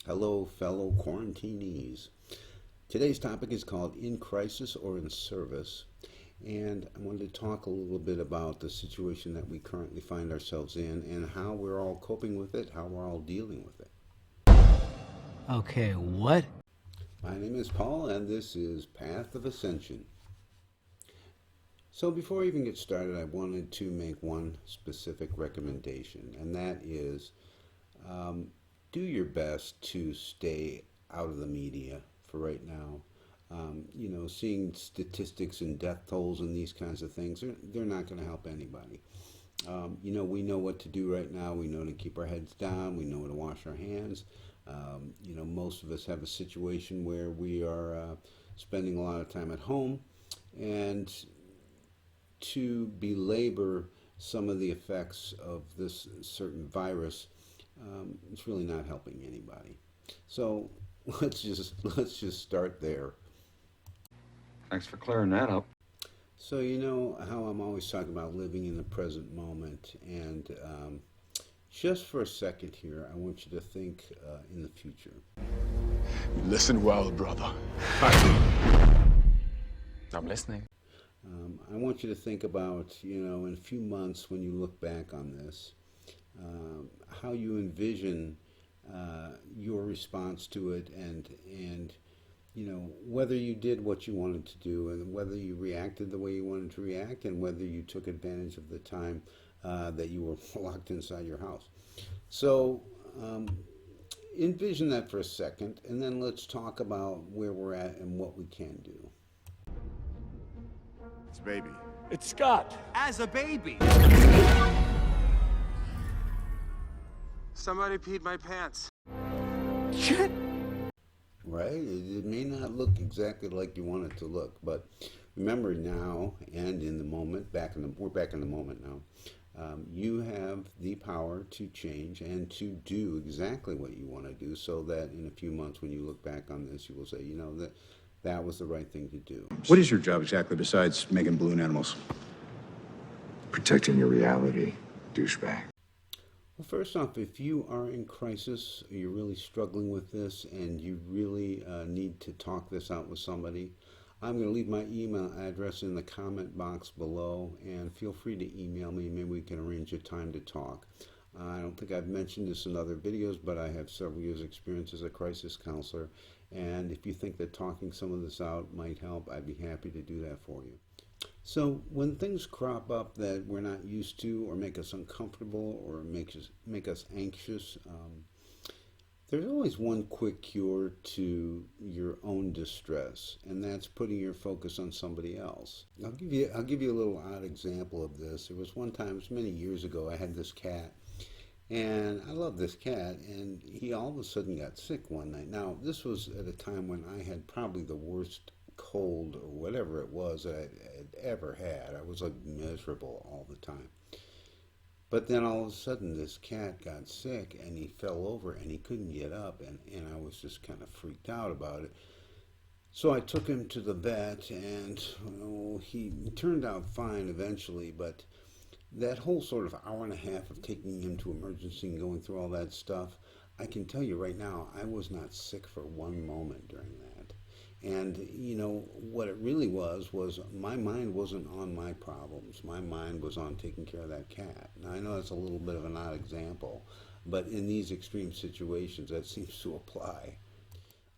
Hello, fellow quarantinees. Today's topic is called In Crisis or in Service, and I wanted to talk a little bit about the situation that we currently find ourselves in and how we're all coping with it, how we're all dealing with it. Okay, what? My name is Paul, and this is Path of Ascension. So before I even get started, I wanted to make one specific recommendation, and that is do your best to stay out of the media for right now. Seeing statistics and death tolls and these kinds of things, they're not going to help anybody. We know what to do right now. We know to keep our heads down. We know to wash our hands. Most of us have a situation where we are spending a lot of time at home, and to belabor some of the effects of this certain virus, it's really not helping anybody. So let's just start there. Thanks for clearing that up. So you know how I'm always talking about living in the present moment, and just for a second here, I want you to think in the future. Listen well, brother. I'm listening. I want you to think about, in a few months when you look back on this, how you envision your response to it, and whether you did what you wanted to do, and whether you reacted the way you wanted to react, and whether you took advantage of the time that you were locked inside your house. So envision that for a second, and then let's talk about where we're at and what we can do. It's baby. It's Scott. As a baby. Somebody peed my pants. Shit. Right? It may not look exactly like you want it to look, but remember now and in the moment, we're back in the moment now. You have the power to change and to do exactly what you want to do, so that in a few months when you look back on this, you will say, that was the right thing to do. What is your job exactly besides making balloon animals? Protecting your reality, douchebag. Well, first off, if you are in crisis, you're really struggling with this, and you really need to talk this out with somebody, I'm going to leave my email address in the comment box below, and feel free to email me. Maybe we can arrange a time to talk. I don't think I've mentioned this in other videos, but I have several years' experience as a crisis counselor, and if you think that talking some of this out might help, I'd be happy to do that for you. So when things crop up that we're not used to, or make us uncomfortable, or make us anxious, there's always one quick cure to your own distress, and that's putting your focus on somebody else. I'll give you a little odd example of this. There was one time, it was many years ago, I had this cat, and I love this cat, and he all of a sudden got sick one night. Now, this was at a time when I had probably the worst cold or whatever it was that I had ever had. I was like miserable all the time. But then all of a sudden this cat got sick, and he fell over and he couldn't get up, and I was just kind of freaked out about it. So I took him to the vet, and he turned out fine eventually, but that whole sort of hour and a half of taking him to emergency and going through all that stuff, I can tell you right now, I was not sick for one moment during that. And, what it really was my mind wasn't on my problems. My mind was on taking care of that cat. Now, I know that's a little bit of an odd example, but in these extreme situations, that seems to apply.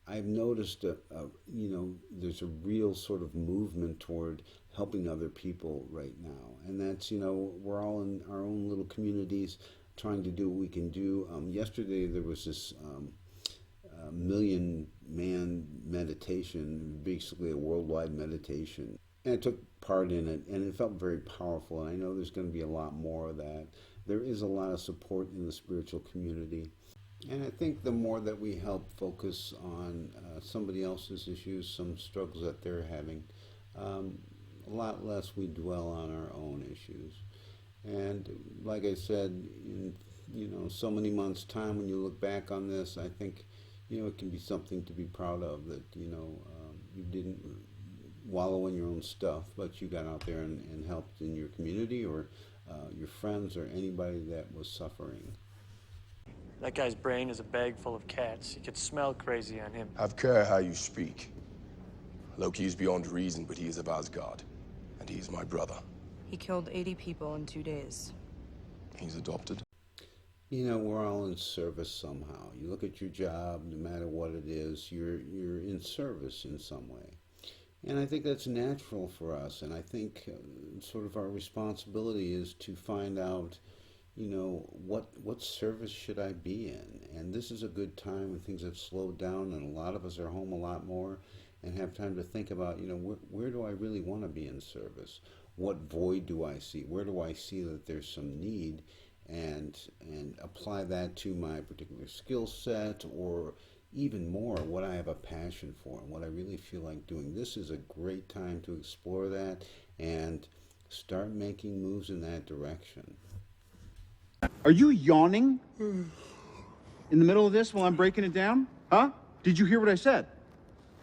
I've noticed, there's a real sort of movement toward helping other people right now. And that's, we're all in our own little communities trying to do what we can do. Yesterday, there was this Million Man meditation, basically a worldwide meditation. And I took part in it, and it felt very powerful. And I know there's going to be a lot more of that. There is a lot of support in the spiritual community. And I think the more that we help focus on somebody else's issues, some struggles that they're having, a lot less we dwell on our own issues. And like I said, in so many months' time, when you look back on this, I think it can be something to be proud of, that you didn't wallow in your own stuff, but you got out there and helped in your community, or your friends, or anybody that was suffering. That guy's brain is a bag full of cats. You could smell crazy on him. Have care how you speak. Loki is beyond reason, but he is of Asgard. And he is my brother. He killed 80 people in 2 days. He's adopted. You know, we're all in service somehow. You look at your job, no matter what it is, you're in service in some way. And I think that's natural for us. And I think sort of our responsibility is to find out, you know, what service should I be in? And this is a good time when things have slowed down and a lot of us are home a lot more and have time to think about, you know, where do I really want to be in service? What void do I see? Where do I see that there's some need? And apply that to my particular skill set, or even more, what I have a passion for and what I really feel like doing. This is a great time to explore that and start making moves in that direction. Are you yawning in the middle of this while I'm breaking it down? Huh? Did you hear what I said?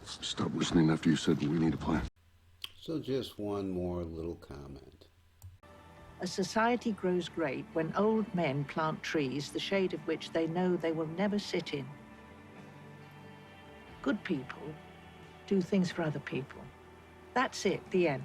Stop listening after you said we need a plan. So just one more little comment. A society grows great when old men plant trees, the shade of which they know they will never sit in. Good people do things for other people. That's it, the end.